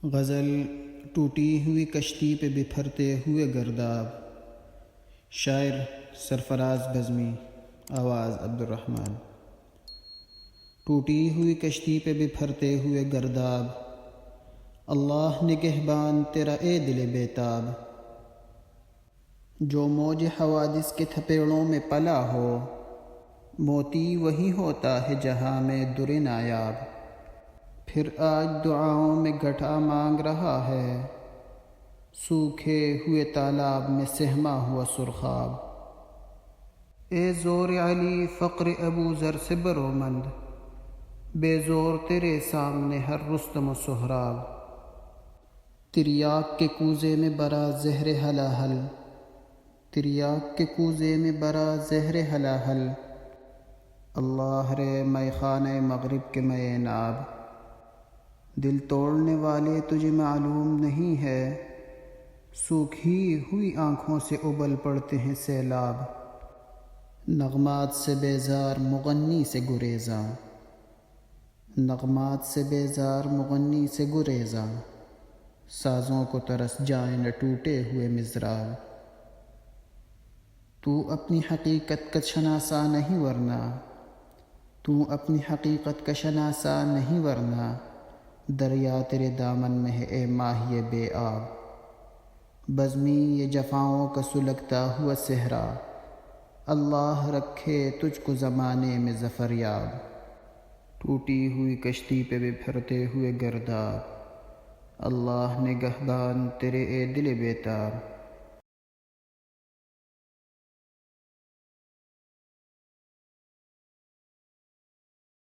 غزل ٹوٹی ہوئی کشتی پہ بپھرتے ہوئے گرداب، شاعر سرفراز بزمی، آواز عبدالرحمن۔ ٹوٹی ہوئی کشتی پہ بپھرتے ہوئے گرداب، اللہ نگہبان تیرا اے دل بیتاب۔ جو موج حوادث کے تھپیڑوں میں پلا ہو، موتی وہی ہوتا ہے جہاں میں در نایاب۔ پھر آج دعاؤں میں گھٹا مانگ رہا ہے، سوکھے ہوئے تالاب میں سہما ہوا سرخاب۔ اے زور علی فقر ابو ذر سے برومند، بے زور تیرے سامنے ہر رستم و سہراب۔ تریاک کے کوزے میں برا زہر ہلاہل، تریاک کے کوزے میں برا زہر ہلاہل۔ اللہ رے میں خانہ مغرب کے میں ناب، دل توڑنے والے تجھے معلوم نہیں ہے، سوکھی ہوئی آنکھوں سے ابل پڑتے ہیں سیلاب۔ نغمات سے بیزار مغنی سے گریزاں، نغمات سے بیزار مغنی سے گریزاں، سازوں کو ترس جائیں نہ ٹوٹے ہوئے مضراب۔ تو اپنی حقیقت کا شناسا نہیں ورنہ، تو اپنی حقیقت کا شناسا نہیں ورنہ، دریا تیرے دامن میں ہے اے ماہی بے آب۔ بزمی یہ جفاؤں کا سلگتا ہوا صحرا، اللہ رکھے تجھ کو زمانے میں ظفر یاب۔ ٹوٹی ہوئی کشتی پہ بپھرتے ہوئے گرداب، اللہ نگہبان تیرے اے دل بیتاب۔